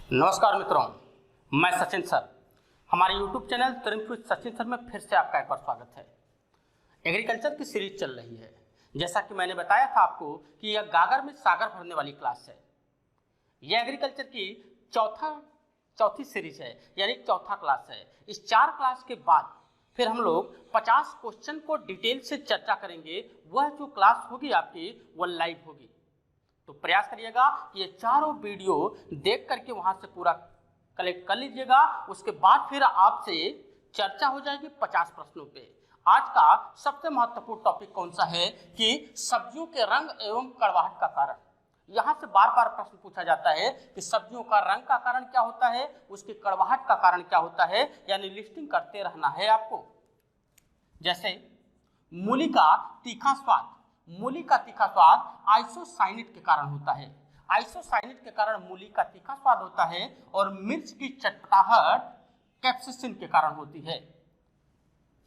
नमस्कार मित्रों, मैं सचिन सर। हमारे YouTube चैनल तुरंत विद सचिन सर में फिर से आपका एक बार स्वागत है। एग्रीकल्चर की सीरीज चल रही है। जैसा कि मैंने बताया था आपको कि यह गागर में सागर भरने वाली क्लास है। यह एग्रीकल्चर की चौथी सीरीज है, यानी चौथा क्लास है। इस 4 क्लास के बाद फिर हम लोग 50 क्वेश्चन को डिटेल से चर्चा करेंगे। वह जो क्लास होगी आपकी वह लाइव होगी, तो प्रयास करिएगा कि ये चारों वीडियो देख करके वहां से पूरा कलेक्ट कर लीजिएगा। उसके बाद फिर आपसे चर्चा हो जाएगी 50 प्रश्नों पे। आज का सबसे महत्वपूर्ण टॉपिक कौन सा है कि सब्जियों के रंग एवं कड़वाहट का कारण। यहां से बार बार प्रश्न पूछा जाता है कि सब्जियों का रंग का कारण क्या होता है, उसकी कड़वाहट का कारण क्या होता है, यानी लिस्टिंग करते रहना है आपको। जैसे मूली का तीखा स्वाद, मूली का तीखा स्वाद आइसोसाइनेट के कारण होता है। आइसोसाइनेट के कारण मूली का तीखा स्वाद होता है और मिर्च की चटपटाहट कैप्सिसिन के कारण होती है।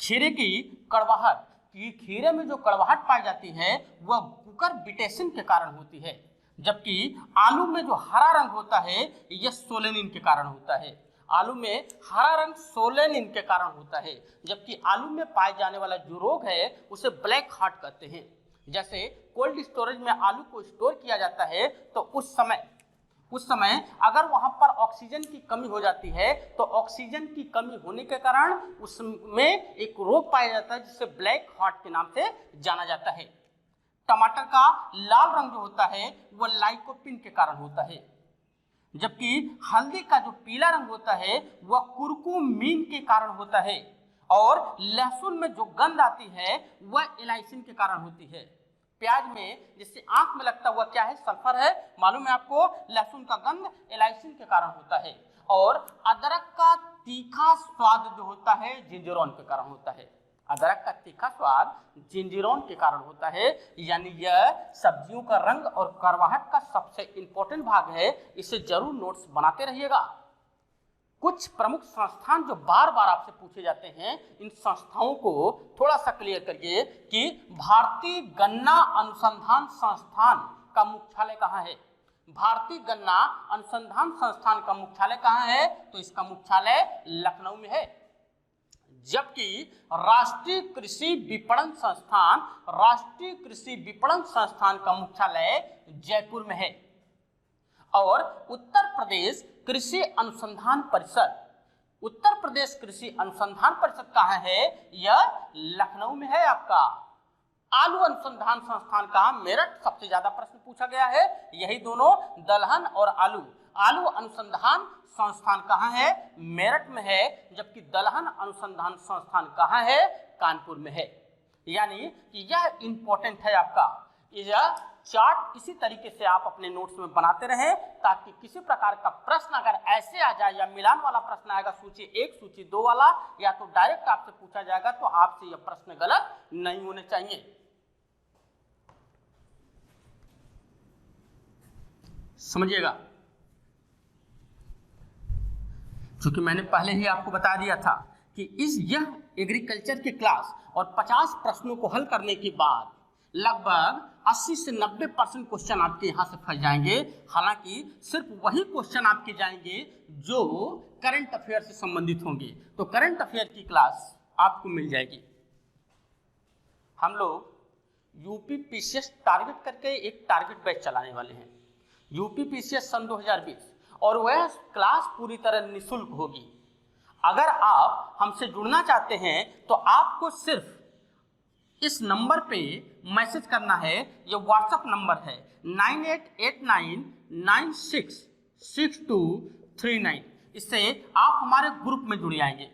खीरे की कड़वाहट, खीरे में जो कड़वाहट पाई जाती है वह कुकुरबिटेसिन के कारण होती है। जबकि आलू में जो हरा रंग होता है यह सोलेनिन के कारण होता है। आलू में हरा रंग सोलेनिन के कारण होता है। जबकि आलू में पाए जाने वाला जो रोग है उसे ब्लैक हार्ट कहते हैं। जैसे कोल्ड स्टोरेज में आलू को स्टोर किया जाता है तो उस समय अगर वहां पर ऑक्सीजन की कमी हो जाती है तो ऑक्सीजन की कमी होने के कारण उसमें एक रोग पाया जाता है जिसे ब्लैक हार्ट के नाम से जाना जाता है। टमाटर का लाल रंग जो होता है वह लाइकोपिन के कारण होता है। जबकि हल्दी का जो पीला रंग होता है वह कुरकुमीन के कारण होता है। और लहसुन में जो गंध आती है वह इलाइसिन के कारण होती है। प्याज में जिससे आंख में लगता हुआ क्या है, सल्फर है, मालूम है आपको। लहसुन का गंध इलाइसिन के कारण होता है। और अदरक का तीखा स्वाद जो होता है जिंजरोन के कारण होता है। अदरक का तीखा स्वाद जिंजरोन के कारण होता है। यानी यह सब्जियों का रंग और कड़वाहट का सबसे इंपॉर्टेंट भाग है। इसे जरूर नोट्स बनाते रहिएगा। कुछ प्रमुख संस्थान जो बार बार आपसे पूछे जाते हैं, इन संस्थाओं को थोड़ा सा क्लियर करिए कि भारतीय गन्ना अनुसंधान संस्थान का मुख्यालय कहाँ है। भारतीय गन्ना अनुसंधान संस्थान का मुख्यालय कहाँ है, तो इसका मुख्यालय लखनऊ में है। जबकि राष्ट्रीय कृषि विपणन संस्थान का मुख्यालय जयपुर में है। और उत्तर प्रदेश कृषि अनुसंधान परिषद कहाँ है, यह लखनऊ में है आपका। आलू अनुसंधान संस्थान का मेरठ सबसे ज्यादा प्रश्न पूछा गया है। यही दोनों दलहन और आलू अनुसंधान संस्थान कहाँ है, मेरठ में है। जबकि दलहन अनुसंधान संस्थान कहाँ है, कानपुर में है। यानी कि यह इंपॉर्टेंट है आपका। यह चार्ट इसी तरीके से आप अपने नोट्स में बनाते रहें ताकि किसी प्रकार का प्रश्न अगर ऐसे आ जाए या मिलान वाला प्रश्न आएगा, सूची 1 सूची 2 वाला, या तो डायरेक्ट आपसे पूछा जाएगा, तो आपसे यह प्रश्न गलत नहीं होने चाहिए। समझिएगा, क्योंकि मैंने पहले ही आपको बता दिया था कि यह एग्रीकल्चर की क्लास और 50 प्रश्नों को हल करने के बाद लगभग 80 से 90% क्वेश्चन आपके यहाँ से फंस जाएंगे। हालांकि सिर्फ वही क्वेश्चन आपके जाएंगे जो करंट अफेयर से संबंधित होंगे, तो करंट अफेयर की क्लास आपको मिल जाएगी। हम लोग यूपी पीसीएस टारगेट करके एक टारगेट बैच चलाने वाले हैं, यूपी पीसीएस सन 2020, और वह क्लास पूरी तरह निःशुल्क होगी। अगर आप हमसे जुड़ना चाहते हैं तो आपको सिर्फ इस नंबर पे मैसेज करना है। ये व्हाट्सएप नंबर है 9889966239। इससे आप हमारे ग्रुप में जुड़ जाएंगे।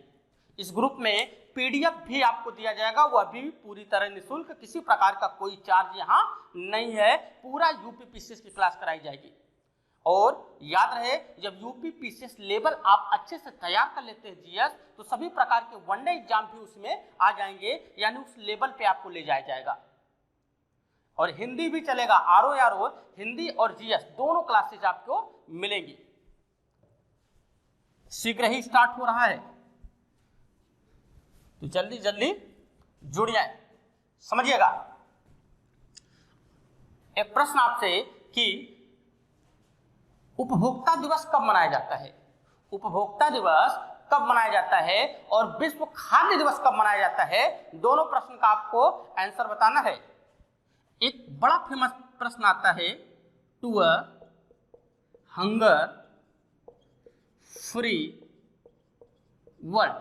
इस ग्रुप में पीडीएफ भी आपको दिया जाएगा, वह भी पूरी तरह निःशुल्क, किसी प्रकार का कोई चार्ज यहाँ नहीं है। पूरा यूपी पीसीएस की क्लास कराई जाएगी। और याद रहे, जब यूपी पीसीएस लेवल आप अच्छे से तैयार कर लेते हैं जीएस, तो सभी प्रकार के वनडे एग्जाम भी उसमें आ जाएंगे, यानी उस लेवल पे आपको ले जाया जाएगा। और हिंदी भी चलेगा, आरओ हिंदी और जीएस दोनों क्लासेज आपको मिलेंगी। शीघ्र ही स्टार्ट हो रहा है, तो जल्दी जल्दी जुड़ जाए। समझिएगा, एक प्रश्न आपसे कि उपभोक्ता दिवस कब मनाया जाता है? उपभोक्ता दिवस कब मनाया जाता है और विश्व खाद्य दिवस कब मनाया जाता है? दोनों प्रश्न का आपको आंसर बताना है। एक बड़ा फेमस प्रश्न आता है, to a hunger free world.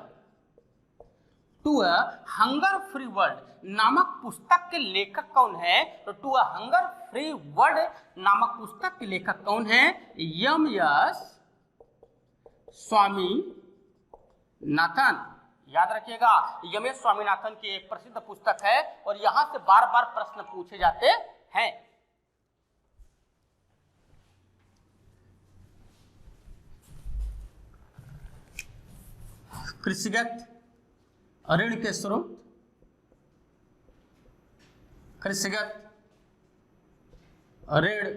To a hunger free world नामक पुस्तक के लेखक कौन है? तो to a hunger free world नामक पुस्तक के लेखक कौन है? M S Swaminathan. याद रखिएगा, एम एस स्वामीनाथन की एक प्रसिद्ध पुस्तक है और यहां से बार बार प्रश्न पूछे जाते हैं। कृषिगत ऋण के स्रोत, कृषिगत ऋण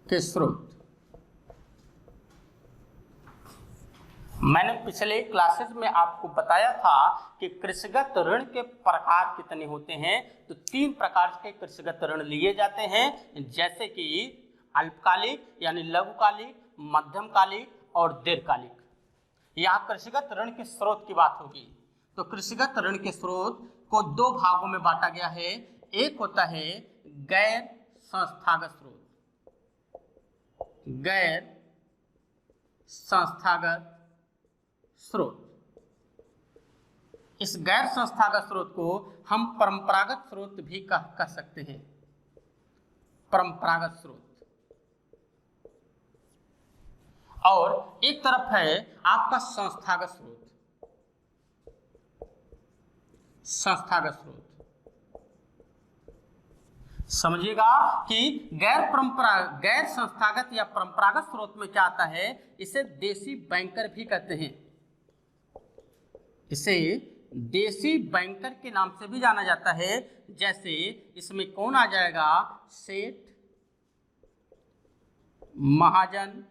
के स्रोत। मैंने पिछले क्लासेस में आपको बताया था कि कृषिगत ऋण के प्रकार कितने होते हैं। तो 3 प्रकार के कृषिगत ऋण लिए जाते हैं, जैसे कि अल्पकालिक यानी लघुकालिक, मध्यमकालिक और दीर्घकालिक। यहाँ कृषिगत ऋण के स्रोत की बात होगी। तो कृषिगत ऋण के स्रोत को 2 भागों में बांटा गया है। एक होता है गैर संस्थागत स्रोत, गैर संस्थागत स्रोत। इस गैर संस्थागत स्रोत को हम परंपरागत स्रोत भी कह सकते हैं, परंपरागत स्रोत। और एक तरफ है आपका संस्थागत स्रोत, संस्थागत स्रोत। समझिएगा कि गैर संस्थागत या परंपरागत स्रोत में क्या आता है, इसे देसी बैंकर भी कहते हैं। इसे देसी बैंकर के नाम से भी जाना जाता है। जैसे इसमें कौन आ जाएगा? सेठ, महाजन,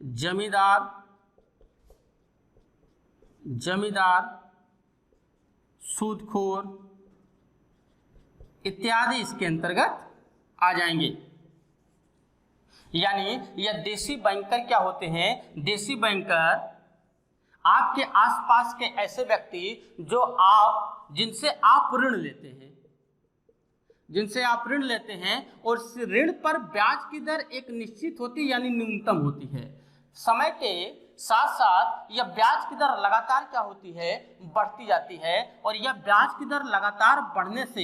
जमींदार, सूदखोर इत्यादि इसके अंतर्गत आ जाएंगे। यानी यह देसी बैंकर क्या होते हैं? देसी बैंकर आपके आसपास के ऐसे व्यक्ति जिनसे आप ऋण लेते हैं, जिनसे आप ऋण लेते हैं और इस ऋण पर ब्याज की दर एक निश्चित होती यानी न्यूनतम होती है। समय के साथ साथ यह ब्याज की दर लगातार क्या होती है? बढ़ती जाती है। और यह ब्याज की दर लगातार बढ़ने से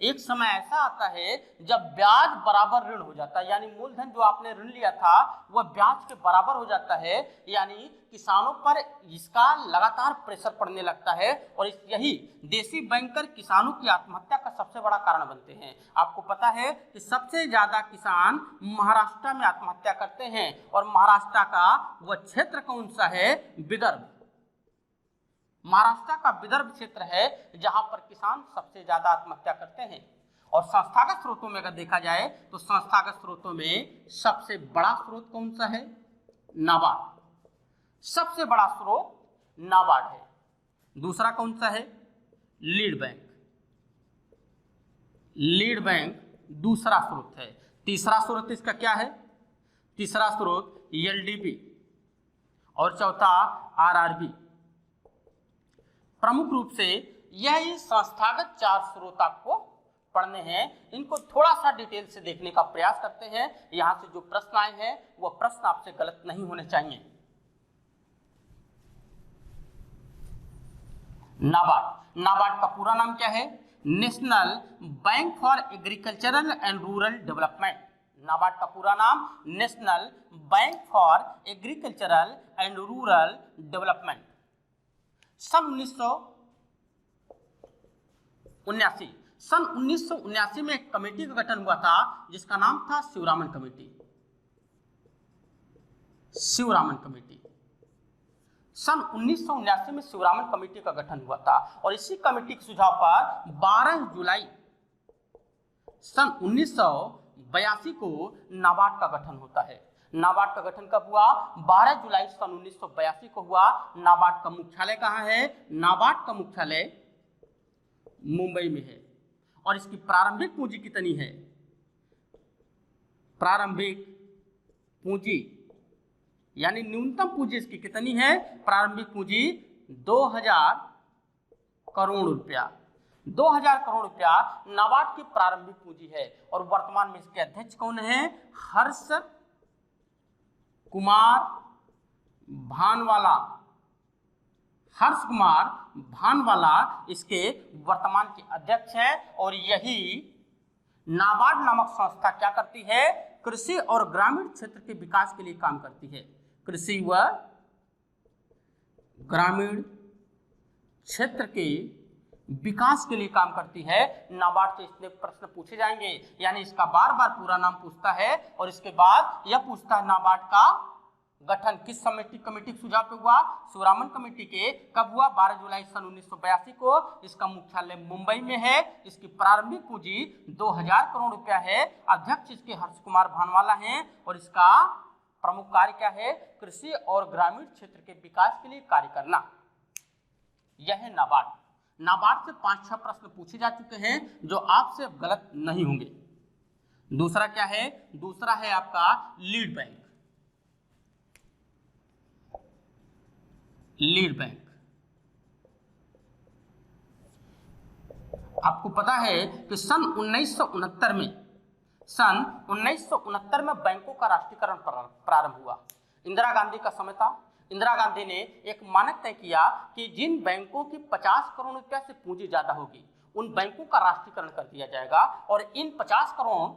एक समय ऐसा आता है जब ब्याज बराबर ऋण हो जाता है, यानी मूलधन जो आपने ऋण लिया था वह ब्याज के बराबर हो जाता है। यानी किसानों पर इसका लगातार प्रेशर पड़ने लगता है और यही देसी बैंकर किसानों की आत्महत्या का सबसे बड़ा कारण बनते हैं। आपको पता है कि सबसे ज्यादा किसान महाराष्ट्र में आत्महत्या करते हैं और महाराष्ट्र का वह क्षेत्र कौन सा है? विदर्भ। महाराष्ट्र का विदर्भ क्षेत्र है जहां पर किसान सबसे ज्यादा आत्महत्या करते हैं। और संस्थागत स्रोतों में अगर देखा जाए तो संस्थागत स्रोतों में सबसे बड़ा स्रोत कौन सा है? नाबार्ड। सबसे बड़ा स्रोत नाबार्ड है। दूसरा कौन सा है? Lead bank. लीड बैंक दूसरा स्रोत है। तीसरा स्रोत इसका क्या है? तीसरा स्रोत एलडीपी और चौथा आरआरबी। प्रमुख रूप से यही संस्थागत 4 स्रोत आपको पढ़ने हैं। इनको थोड़ा सा डिटेल से देखने का प्रयास करते हैं। यहां से जो प्रश्न आए हैं वह प्रश्न आपसे गलत नहीं होने चाहिए। नाबार्ड। नाबार्ड का पूरा नाम क्या है? National bank for agricultural and rural development. NABARD का पूरा नाम national bank for agricultural and rural development. सन 1979 में एक कमेटी का गठन हुआ था जिसका नाम था शिवरामन कमेटी। शिवरामन कमेटी सन 1979 में शिवरामन कमेटी का गठन हुआ था और इसी कमेटी के सुझाव पर 12 जुलाई सन 1982 को नाबार्ड का गठन होता है। नाबार्ड का गठन कब हुआ? 12 जुलाई सन 1982 को हुआ। नाबार्ड का मुख्यालय कहाँ है? नाबार्ड का मुख्यालय मुंबई में है। और इसकी प्रारंभिक पूंजी कितनी है? प्रारंभिक पूंजी, यानी न्यूनतम पूंजी इसकी कितनी है, प्रारंभिक पूंजी 2000 करोड़ रुपया। 2000 करोड़ रुपया नाबार्ड की प्रारंभिक पूंजी है। और वर्तमान में इसके अध्यक्ष कौन है, हर्ष कुमार भानवाला। हर्ष कुमार भानवाला इसके वर्तमान के अध्यक्ष है। और यही नाबार्ड नामक संस्था क्या करती है, कृषि और ग्रामीण क्षेत्र के विकास के लिए काम करती है। कृषि व ग्रामीण क्षेत्र के विकास के लिए काम करती है। नाबार्ड से इसमें प्रश्न पूछे जाएंगे, यानी इसका बार बार पूरा नाम पूछता है। और इसके बाद यह पूछता है नाबार्ड का गठन किस कमेटी के सुझाव पे हुआ, सुरामन कमेटी के। कब हुआ, 12 जुलाई सन 1982 को। इसका मुख्यालय मुंबई में है। इसकी प्रारंभिक पूंजी 2000 करोड़ रुपया है। अध्यक्ष इसके हर्ष कुमार भानवाला हैं। और इसका प्रमुख कार्य क्या है, कृषि और ग्रामीण क्षेत्र के विकास के लिए कार्य करना। यह है नाबार्ड। नाबार्ड से 5-6 प्रश्न पूछे जा चुके हैं जो आपसे गलत नहीं होंगे। दूसरा क्या है, दूसरा है आपका लीड बैंक। लीड बैंक, आपको पता है कि सन 1969 में बैंकों का राष्ट्रीयकरण प्रारंभ हुआ। इंदिरा गांधी का समय था। इंदिरा गांधी ने एक मानक तय किया कि जिन बैंकों की 50 करोड़ रुपया से पूंजी ज्यादा होगी उन बैंकों का राष्ट्रीयकरण कर दिया जाएगा। और इन 50 करोड़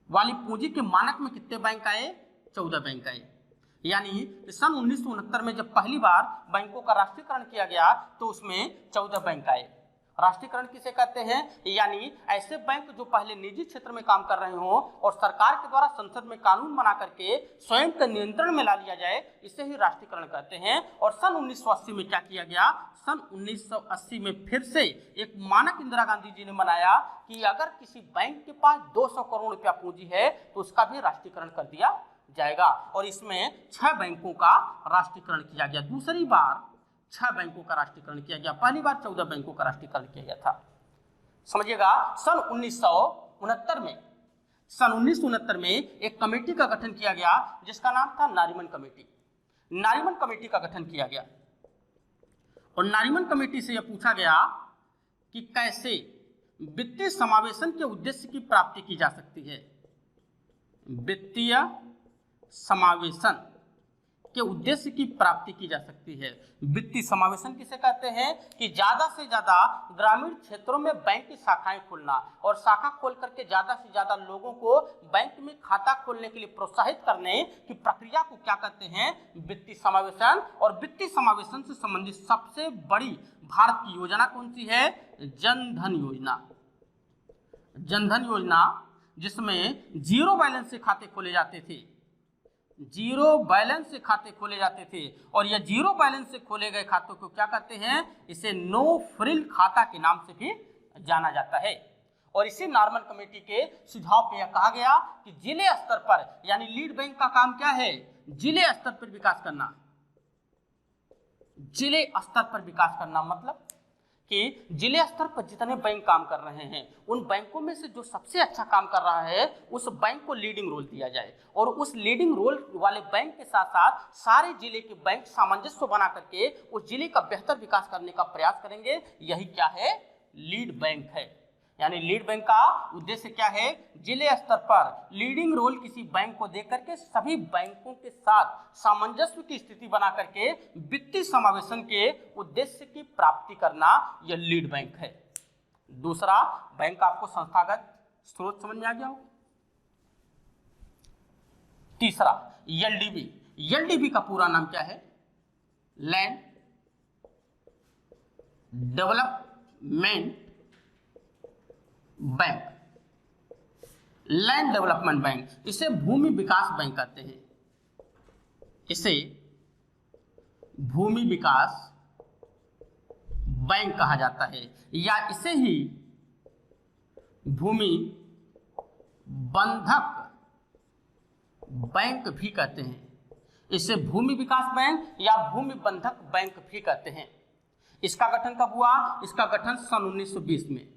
वाली पूंजी के मानक में कितने बैंक आए, 14 बैंक आए। यानी सन 1969 में जब पहली बार बैंकों का राष्ट्रीयकरण किया गया तो उसमें 14 बैंक आए। राष्ट्रीयकरण किसे कहते हैं, यानी ऐसे बैंक जो पहले निजी क्षेत्र में काम कर रहे हों और सरकार के द्वारा संसद में कानून बना करके स्वयं के नियंत्रण में ला लिया जाए, इसे ही राष्ट्रीयकरण कहते हैं। और सन 1980 में क्या किया गया, सन 1980 में फिर से एक मानक इंदिरा गांधी जी ने बनाया कि अगर किसी बैंक के पास 200 करोड़ रुपया पूंजी है तो उसका भी राष्ट्रीयकरण कर दिया जाएगा। और इसमें 6 बैंकों का राष्ट्रीयकरण किया गया। दूसरी बार 6 बैंकों का राष्ट्रीयकरण किया गया, पहली बार 14 बैंकों का राष्ट्रीयकरण किया गया था। समझिएगा, सन 1969 में एक कमेटी का गठन किया गया जिसका नाम था नारीमन कमेटी। नारीमन कमेटी का गठन किया गया और नारीमन कमेटी से यह पूछा गया कि कैसे वित्तीय समावेशन के उद्देश्य की प्राप्ति की जा सकती है। वित्तीय समावेशन के उद्देश्य की प्राप्ति की जा सकती है। वित्तीय समावेशन किसे कहते हैं कि ज्यादा से ज्यादा ग्रामीण क्षेत्रों में बैंक की शाखाएं खोलना और शाखा खोल करके ज्यादा से ज्यादा लोगों को बैंक में खाता खोलने के लिए प्रोत्साहित करने की प्रक्रिया को क्या कहते हैं, वित्तीय समावेशन। और वित्तीय समावेशन से संबंधित सबसे बड़ी भारत की योजना कौन सी है, जनधन योजना। जनधन योजना जिसमें जीरो बैलेंस से खाते खोले जाते थे, जीरो बैलेंस से खाते खोले जाते थे। और यह जीरो बैलेंस से खोले गए खातों को क्या कहते हैं, इसे नो फ्रिल खाता के नाम से भी जाना जाता है। और इसी नार्मन कमेटी के सुझाव पे यह कहा गया कि जिले स्तर पर, यानी लीड बैंक का काम क्या है, जिले स्तर पर विकास करना। जिले स्तर पर विकास करना मतलब कि जिले स्तर पर जितने बैंक काम कर रहे हैं उन बैंकों में से जो सबसे अच्छा काम कर रहा है उस बैंक को लीडिंग रोल दिया जाए। और उस लीडिंग रोल वाले बैंक के साथ साथ सारे जिले के बैंक सामंजस्य बना करके उस जिले का बेहतर विकास करने का प्रयास करेंगे। यही क्या है, लीड बैंक है। यानी लीड बैंक का उद्देश्य क्या है, जिले स्तर पर लीडिंग रोल किसी बैंक को देकर के सभी बैंकों के साथ सामंजस्य की स्थिति बना करके वित्तीय समावेशन के उद्देश्य की प्राप्ति करना, यह लीड बैंक है। दूसरा बैंक आपको संस्थागत स्रोत समझ में आ गया हो। तीसरा एलडीबी। एलडीबी का पूरा नाम क्या है, land development bank, land development bank. इसे भूमि विकास बैंक कहते हैं। इसे भूमि विकास बैंक कहा जाता है या इसे ही भूमि बंधक बैंक भी कहते हैं। इसे भूमि विकास बैंक या भूमि बंधक बैंक भी कहते हैं। इसका गठन कब हुआ, इसका गठन सन 1920 में।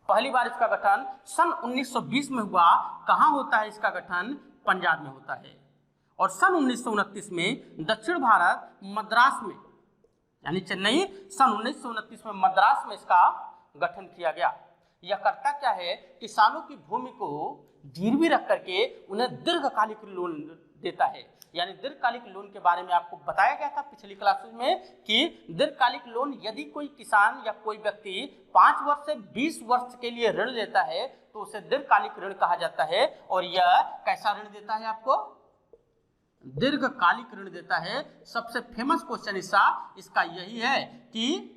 पहली बार इसका गठन सन 1920 में हुआ। कहाँ होता है इसका गठन? पंजाब में होता है। और सन 1929 में दक्षिण भारत मद्रास में, यानी चेन्नई, सन 1929 में मद्रास में इसका गठन किया गया। यह करता क्या है? किसानों की भूमि को गिरवी रख करके उन्हें दीर्घकालिक लोन देता है। यानी दीर्घकालिक लोन के बारे में आपको बताया गया था पिछली क्लासेस में कि दीर्घकालिक लोन यदि कोई किसान या कोई व्यक्ति 5 वर्ष से 20 वर्ष के लिए ऋण लेता है तो उसे दीर्घकालिक ऋण कहा जाता है। और यह कैसा ऋण देता है? आपको दीर्घकालिक ऋण देता है। सबसे फेमस क्वेश्चन इसका यही है कि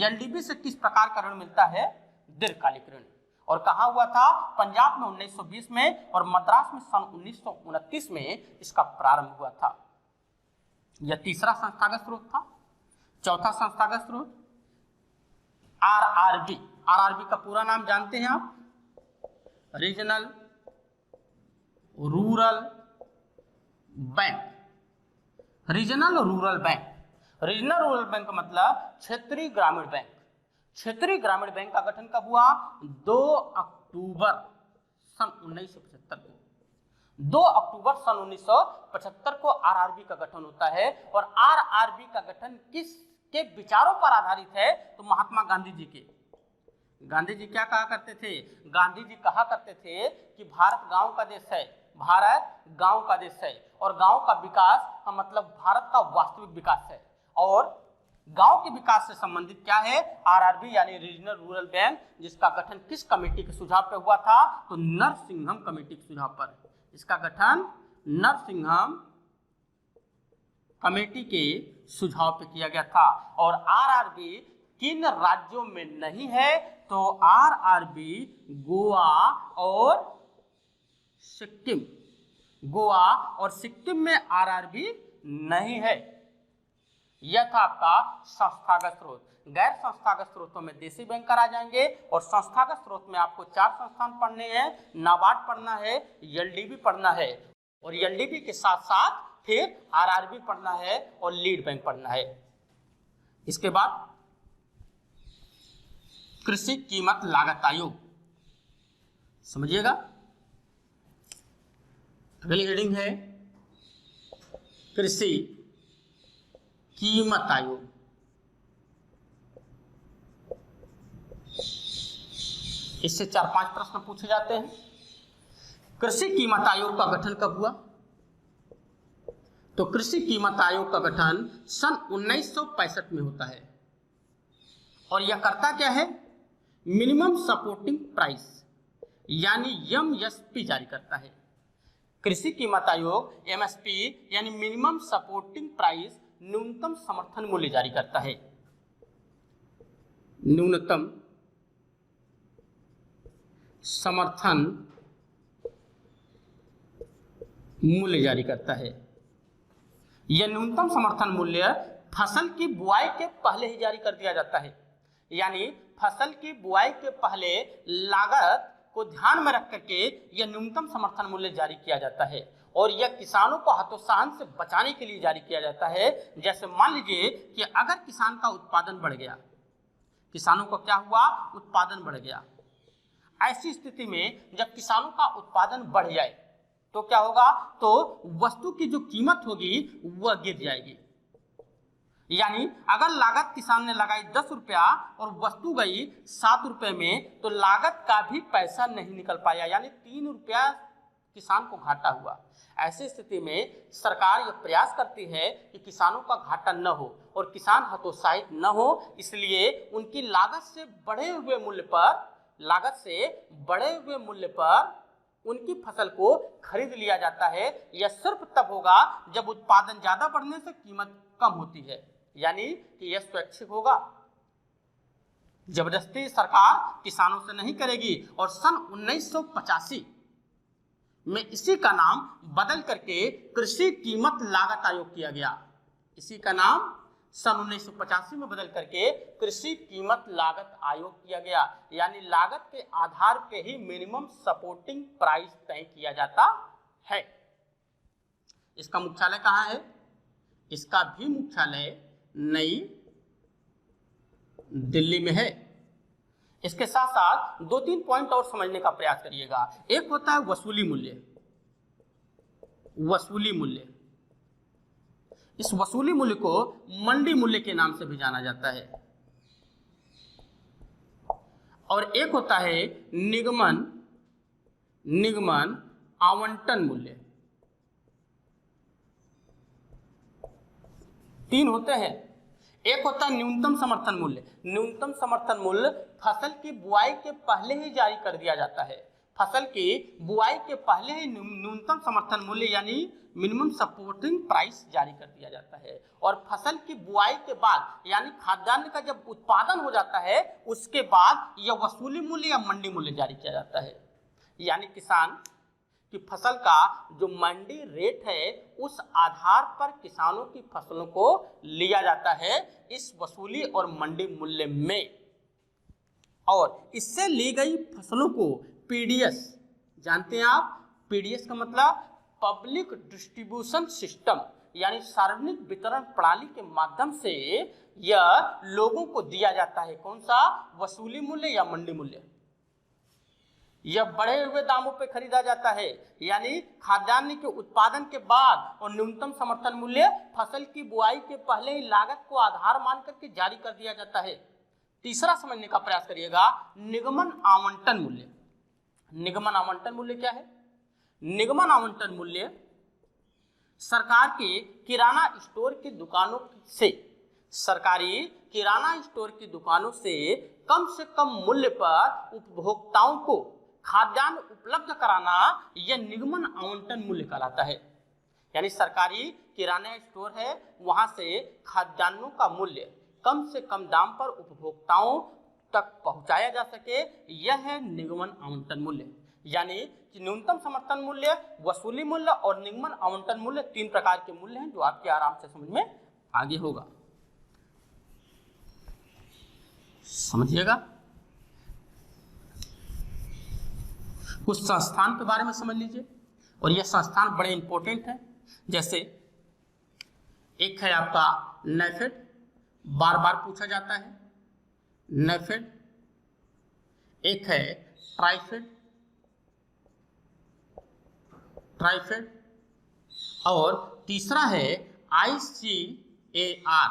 एलडीबी से किस प्रकार का ऋण मिलता है? दीर्घकालिक ऋण। और कहाँ हुआ था? पंजाब में 1920 में और मद्रास में सन 1929 में इसका प्रारंभ हुआ था। यह तीसरा संस्थागत स्रोत था। चौथा संस्थागत स्रोत आरआरबी। आरआरबी का पूरा नाम जानते हैं आप? Regional rural bank. Regional rural bank. Regional rural bank का मतलब क्षेत्रीय ग्रामीण बैंक। क्षेत्रीय ग्रामीण बैंक का गठन कब हुआ? 2 अक्टूबर सन 1975 को। 2 अक्टूबर सन 1975 को आरआरबी का गठन होता है। और आरआरबी का गठन किसके विचारों पर आधारित है? तो महात्मा गांधी जी के। गांधी जी क्या कहा करते थे? गांधी जी कहा करते थे कि भारत गांव का देश है, भारत गांव का देश है और गांव का विकास का मतलब भारत का वास्तविक विकास है। और गांव के विकास से संबंधित क्या है? आरआरबी यानी रीजनल रूरल बैंक, जिसका गठन किस कमेटी के सुझाव पर हुआ था? तो नरसिंघम कमेटी के सुझाव पर। इसका गठन नरसिंघम कमेटी के सुझाव पर किया गया था। और आरआरबी किन राज्यों में नहीं है? तो आरआरबी गोवा और सिक्किम, गोवा और सिक्किम में आरआरबी नहीं है। यह था आपका संस्थागत स्रोत। गैर संस्थागत स्रोतों में देशी बैंकर आ जाएंगे और संस्थागत स्रोत में आपको 4 संस्थान पढ़ने हैं। नाबार्ड पढ़ना है, एलडीबी पढ़ना है और एलडीबी के साथ साथ फिर आरआरबी पढ़ना है और लीड बैंक पढ़ना है। इसके बाद कृषि कीमत लागत आयोग, समझिएगा। अगली हेडिंग है कृषि कीमत आयोग। इससे 4-5 प्रश्न पूछे जाते हैं। कृषि कीमत आयोग का गठन कब हुआ? तो कृषि कीमत आयोग का गठन सन 1965 में होता है। और यह करता क्या है? मिनिमम सपोर्टिंग प्राइस यानी एमएसपी जारी करता है। कृषि कीमत आयोग एमएसपी यानी मिनिमम सपोर्टिंग प्राइस, न्यूनतम समर्थन मूल्य जारी करता है। न्यूनतम समर्थन मूल्य जारी करता है। यह न्यूनतम समर्थन मूल्य फसल की बुआई के पहले ही जारी कर दिया जाता है। यानी फसल की बुआई के पहले लागत को ध्यान में रख करके यह न्यूनतम समर्थन मूल्य जारी किया जाता है। और यह किसानों को हतोत्साहन से बचाने के लिए जारी किया जाता है। जैसे मान लीजिए कि अगर किसान का उत्पादन बढ़ गया, किसानों को क्या हुआ? उत्पादन बढ़ गया। ऐसी स्थिति में जब किसानों का उत्पादन बढ़ जाए तो क्या होगा? तो वस्तु की जो कीमत होगी वह गिर जाएगी। यानी अगर लागत किसान ने लगाई 10 रुपया और वस्तु गई 7 रुपये में, तो लागत का भी पैसा नहीं निकल पाया, यानी 3 रुपया किसान को घाटा हुआ। ऐसी स्थिति में सरकार यह प्रयास करती है कि किसानों का घाटा न हो और किसान हतोत्साहित न हो, इसलिए उनकी लागत से बढ़े हुए मूल्य पर उनकी फसल को खरीद लिया जाता है। यह सिर्फ तब होगा जब उत्पादन ज्यादा बढ़ने से कीमत कम होती है, यानी कि यह स्वैच्छिक होगा, जबरदस्ती सरकार किसानों से नहीं करेगी। और सन 1985 में इसी का नाम बदल करके कृषि कीमत लागत आयोग किया गया। इसी का नाम सन 1985 में बदल करके कृषि कीमत लागत आयोग किया गया। यानी लागत के आधार पे ही मिनिमम सपोर्टिंग प्राइस तय किया जाता है। इसका मुख्यालय कहाँ है? इसका भी मुख्यालय नई दिल्ली में है। इसके साथ साथ दो तीन पॉइंट और समझने का प्रयास करिएगा। एक होता है वसूली मूल्य। वसूली मूल्य, इस वसूली मूल्य को मंडी मूल्य के नाम से भी जाना जाता है। और एक होता है निगमन आवंटन मूल्य। तीन होते हैं। एक होता है न्यूनतम समर्थन मूल्य। न्यूनतम समर्थन मूल्य फसल की बुआई के पहले ही जारी कर दिया जाता है। फसल की बुआई के पहले ही न्यूनतम समर्थन मूल्य यानी मिनिमम सपोर्टिंग प्राइस जारी कर दिया जाता है। और फसल की बुआई के बाद यानी खाद्यान्न का जब उत्पादन हो जाता है उसके बाद यह वसूली मूल्य या मंडी मूल्य जारी किया जाता है। यानी किसान कि फसल का जो मंडी रेट है उस आधार पर किसानों की फसलों को लिया जाता है इस वसूली और मंडी मूल्य में। और इससे ली गई फसलों को पीडीएस, जानते हैं आप, पीडीएस का मतलब पब्लिक डिस्ट्रीब्यूशन सिस्टम यानी सार्वजनिक वितरण प्रणाली के माध्यम से यह लोगों को दिया जाता है। कौन सा? वसूली मूल्य या मंडी मूल्य। यह बढ़े हुए दामों पर खरीदा जाता है यानी खाद्यान्न के उत्पादन के बाद, और न्यूनतम समर्थन मूल्य फसल की बुआई के पहले ही लागत को आधार मान करके जारी कर दिया जाता है। तीसरा समझने का प्रयास करिएगा, निगमन आवंटन मूल्य। निगमन आवंटन मूल्य क्या है? निगमन आवंटन मूल्य सरकार के किराना स्टोर की दुकानों से, सरकारी किराना स्टोर की दुकानों से कम मूल्य पर उपभोक्ताओं को खाद्यान्न उपलब्ध कराना, यह निगमन आवंटन मूल्य कहलाता है। यानी सरकारी किराना स्टोर है, वहां से खाद्यान्नों का मूल्य कम से कम दाम पर उपभोक्ताओं तक पहुंचाया जा सके, यह है निगमन आवंटन मूल्य। यानी कि न्यूनतम समर्थन मूल्य, वसूली मूल्य और निगमन आवंटन मूल्य तीन प्रकार के मूल्य हैं जो आपके आराम से समझ में आगे होगा। समझिएगा। कुछ संस्थान के बारे में समझ लीजिए, और यह संस्थान बड़े इंपॉर्टेंट है। जैसे एक है आपका नेफेड, बार बार पूछा जाता है नेफेड। एक है ट्राइफेड, और तीसरा है ICAR।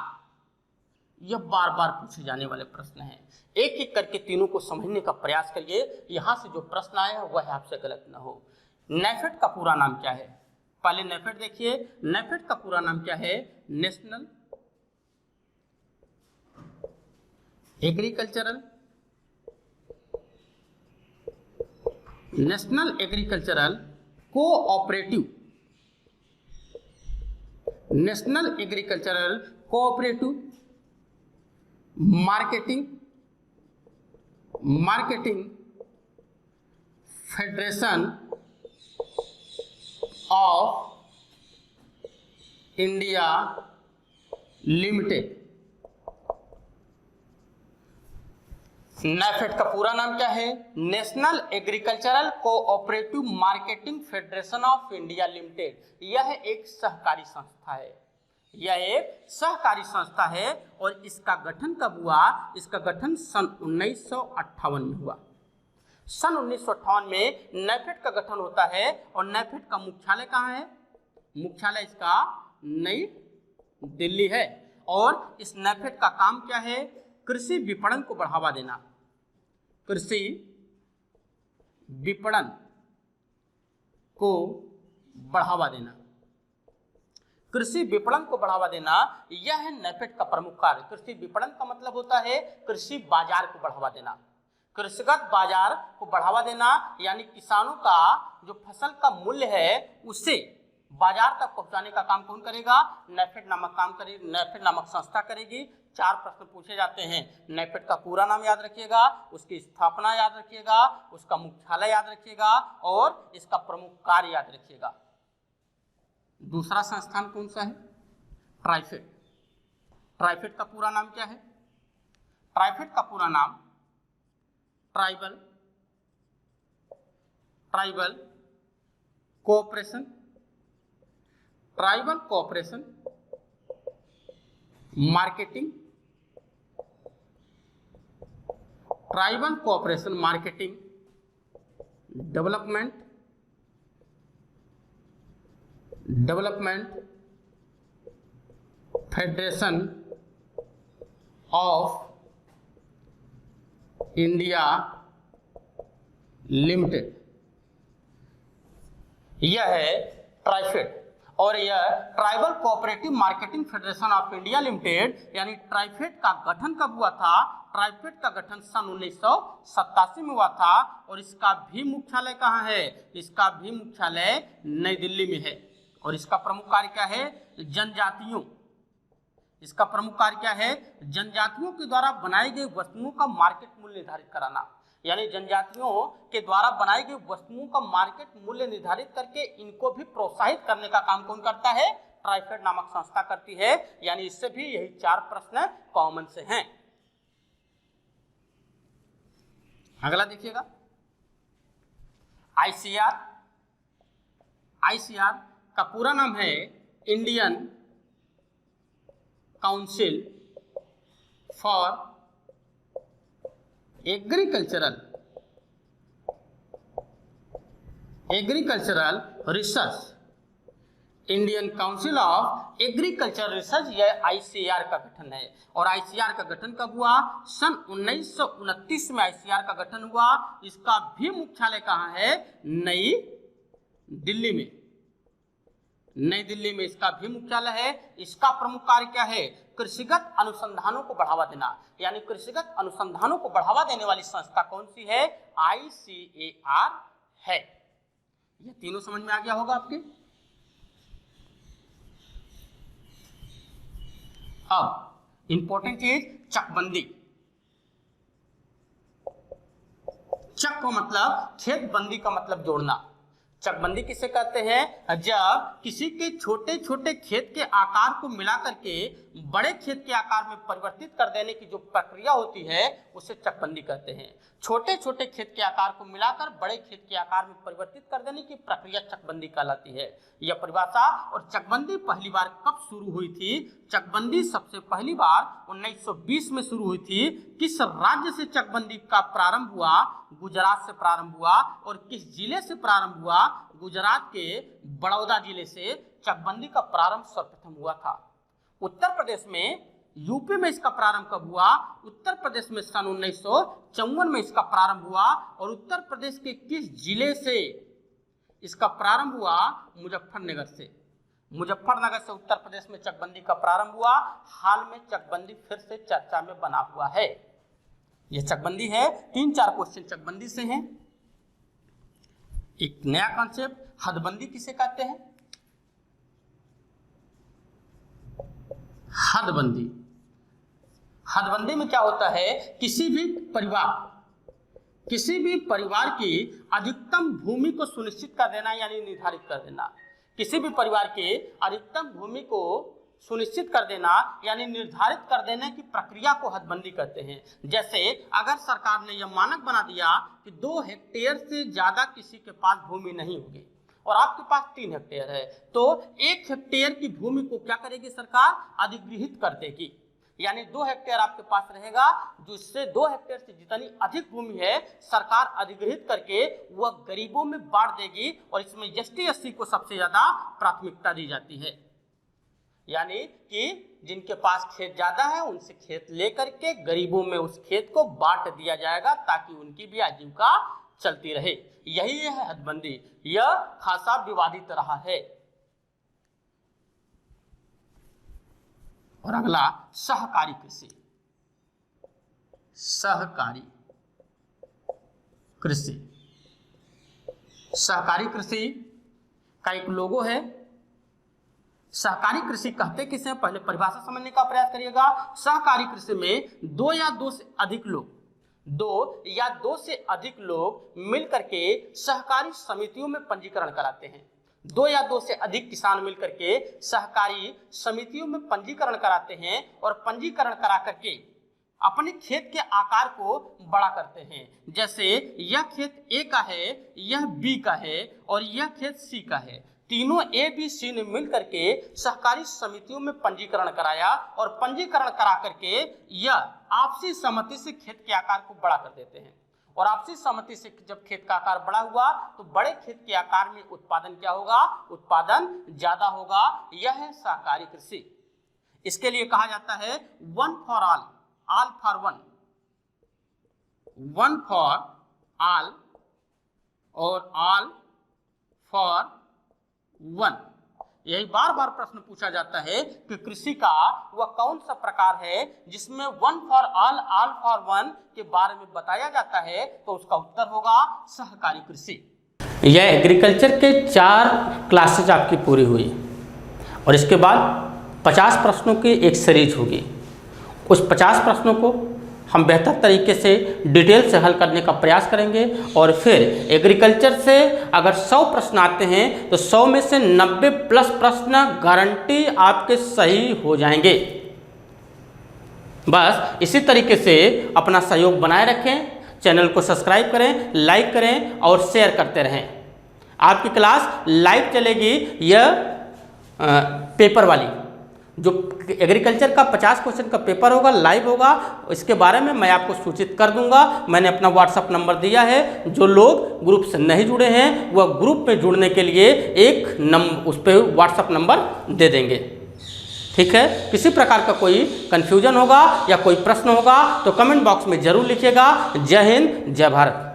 यह बार बार पूछे जाने वाले प्रश्न हैं। एक एक करके तीनों को समझने का प्रयास करिए, यहां से जो प्रश्न आया वह आपसे गलत ना हो। नेफेड का पूरा नाम क्या है? पहले नेफेड देखिए, नेफेड का पूरा नाम क्या है? National agricultural cooperative, national agricultural cooperative marketing federation of India limited. NAFED का पूरा नाम क्या है? National agricultural cooperative marketing federation of India limited. यह एक सहकारी संस्था है, यह एक सहकारी संस्था है। और इसका गठन कब हुआ? इसका गठन सन 1958 में हुआ। सन 1958 में नेफेड का गठन होता है। और नेफेड का मुख्यालय कहाँ है? मुख्यालय इसका नई दिल्ली है। और इस नेफेड का काम क्या है? कृषि विपणन को बढ़ावा देना, कृषि विपणन को बढ़ावा देना, कृषि विपणन को बढ़ावा देना, यह है नेफेड का प्रमुख कार्य। कृषि विपणन का मतलब होता है कृषि बाजार को बढ़ावा देना, कृषिगत बाजार को बढ़ावा देना। यानी किसानों का जो फसल का मूल्य है उसे बाजार तक पहुंचाने का काम कौन करेगा? नेफेड नामक काम करेगी, नेफेड नामक संस्था करेगी। चार प्रश्न पूछे जाते हैं। नेफेड का पूरा नाम याद रखिएगा, उसकी स्थापना याद रखिएगा, उसका मुख्यालय याद रखिएगा और इसका प्रमुख कार्य याद रखिएगा। दूसरा संस्थान कौन सा है? ट्राइफेड। ट्राइफेड का पूरा नाम क्या है? ट्राइफेड का पूरा नाम tribal cooperation marketing tribal cooperation marketing development federation of India limited, यह है ट्राइफेड। और यह tribal cooperative marketing federation of India limited यानी ट्राइफेड का गठन कब हुआ था? ट्राइफेड का गठन सन 1987 में हुआ था। और इसका भी मुख्यालय कहाँ है? इसका भी मुख्यालय नई दिल्ली में है। और इसका प्रमुख कार्य क्या है? जनजातियों, इसका प्रमुख कार्य क्या है? जनजातियों के द्वारा बनाई गई वस्तुओं का मार्केट मूल्य निर्धारित कराना। यानी जनजातियों के द्वारा बनाई गई वस्तुओं का मार्केट मूल्य निर्धारित करके इनको भी प्रोत्साहित करने का काम कौन करता है? ट्राइफेड नामक संस्था करती है। यानी इससे भी यही 4 प्रश्न कॉमन से हैं। अगला देखिएगा, आईसीआर का पूरा नाम है Indian council for agricultural research, Indian council of agriculture research, यह आईसीआर का गठन है। और आईसीआर का गठन कब हुआ? सन 1929 में आईसीआर का गठन हुआ। इसका भी मुख्यालय कहाँ है? नई दिल्ली में। नई दिल्ली में इसका भी मुख्यालय है। इसका प्रमुख कार्य क्या है? कृषिगत अनुसंधानों को बढ़ावा देना। यानी कृषिगत अनुसंधानों को बढ़ावा देने वाली संस्था कौन सी है? आईसीएआर है। ये तीनों समझ में आ गया होगा आपके। अब इंपॉर्टेंट चीज चकबंदी। चक का मतलब खेत, बंदी का मतलब जोड़ना। चकबंदी किसे कहते हैं? जब किसी के छोटे छोटे खेत के आकार को मिलाकर के बड़े खेत के आकार में परिवर्तित कर देने की जो प्रक्रिया होती है उसे चकबंदी कहते हैं। छोटे छोटे खेत के आकार को मिलाकर बड़े खेत के आकार में परिवर्तित कर देने की प्रक्रिया चकबंदी कहलाती है। यह परिभाषा। और चकबंदी पहली बार कब शुरू हुई थी? चकबंदी सबसे पहली बार 1920 में शुरू हुई थी। किस राज्य से चकबंदी का प्रारंभ हुआ? गुजरात से प्रारंभ हुआ। और किस जिले से प्रारंभ हुआ? गुजरात के बड़ौदा जिले से चकबंदी का प्रारंभ सर्वप्रथम हुआ था। उत्तर प्रदेश में, यूपी में इसका प्रारंभ कब हुआ? उत्तर प्रदेश में सन 1954 में इसका प्रारंभ हुआ। और उत्तर प्रदेश के किस जिले से इसका प्रारंभ हुआ? मुजफ्फरनगर से। मुजफ्फरनगर से उत्तर प्रदेश में चकबंदी का प्रारंभ हुआ। हाल में चकबंदी फिर से चर्चा में बना हुआ है। यह चकबंदी है। 3-4 क्वेश्चन चकबंदी से हैं। एक नया कॉन्सेप्ट, हदबंदी किसे कहते हैं? हदबंदी। हदबंदी में क्या होता है? किसी भी परिवार की अधिकतम भूमि को सुनिश्चित कर देना, यानी निर्धारित कर देना। किसी भी परिवार के अधिकतम भूमि को सुनिश्चित कर देना यानी निर्धारित कर देने की प्रक्रिया को हदबंदी कहते हैं। जैसे अगर सरकार ने यह मानक बना दिया कि 2 हेक्टेयर से ज्यादा किसी के पास भूमि नहीं होगी और आपके पास 3 हेक्टेयर है, तो 1 हेक्टेयर की भूमि को क्या करेगी सरकार? अधिग्रहित कर देगी। यानी 2 हेक्टेयर आपके पास रहेगा, जिससे 2 हेक्टेयर से जितनी अधिक भूमि है सरकार अधिग्रहित करके वह गरीबों में बांट देगी। और इसमें ST/SC को सबसे ज्यादा प्राथमिकता दी जाती है। यानी कि जिनके पास खेत ज्यादा है उनसे खेत लेकर के गरीबों में उस खेत को बांट दिया जाएगा ताकि उनकी भी आजीविका चलती रहे। यही है हदबंदी। यह खासा विवादित रहा है। और अगला सहकारी कृषि। सहकारी कृषि, सहकारी कृषि का एक लोगो है। सहकारी कृषि कहते किसे? पहले परिभाषा समझने का प्रयास करिएगा। सहकारी कृषि में 2 या 2 से अधिक लोग मिलकर के सहकारी समितियों में पंजीकरण कराते हैं। 2 या 2 से अधिक किसान मिलकर के सहकारी समितियों में पंजीकरण कराते हैं और पंजीकरण करा करके अपने खेत के आकार को बड़ा करते हैं। जैसे यह खेत A का है, यह B का है और यह खेत C का है। तीनों ए बी सी ने मिलकर के सहकारी समितियों में पंजीकरण कराया और पंजीकरण करा करके यह आपसी सहमति से खेत के आकार को बड़ा कर देते हैं। और आपसी सहमति से जब खेत का आकार बड़ा हुआ तो बड़े खेत के आकार में उत्पादन क्या होगा, उत्पादन ज्यादा होगा। यह है सहकारी कृषि। इसके लिए कहा जाता है one for all, all for one, one for all और ऑल फॉर वन। यही बार बार प्रश्न पूछा जाता है कि कृषि का वह कौन सा प्रकार है जिसमें one for all for one के बारे में बताया जाता है, तो उसका उत्तर होगा सहकारी कृषि। यह एग्रीकल्चर के 4 क्लासेज आपकी पूरी हुई और इसके बाद 50 प्रश्नों की एक सीरीज होगी। उस 50 प्रश्नों को हम बेहतर तरीके से डिटेल से हल करने का प्रयास करेंगे और फिर एग्रीकल्चर से अगर 100 प्रश्न आते हैं तो 100 में से 90 प्लस प्रश्न गारंटी आपके सही हो जाएंगे। बस इसी तरीके से अपना सहयोग बनाए रखें, चैनल को सब्सक्राइब करें, लाइक करें और शेयर करते रहें। आपकी क्लास लाइव चलेगी, यह पेपर वाली जो एग्रीकल्चर का 50 क्वेश्चन का पेपर होगा, लाइव होगा। इसके बारे में मैं आपको सूचित कर दूंगा। मैंने अपना व्हाट्सअप नंबर दिया है, जो लोग ग्रुप से नहीं जुड़े हैं वह ग्रुप में जुड़ने के लिए एक नंबर उस पर व्हाट्सअप नंबर दे देंगे। ठीक है, किसी प्रकार का कोई कन्फ्यूजन होगा या कोई प्रश्न होगा तो कमेंट बॉक्स में जरूर लिखिएगा। जय हिंद, जय भारत।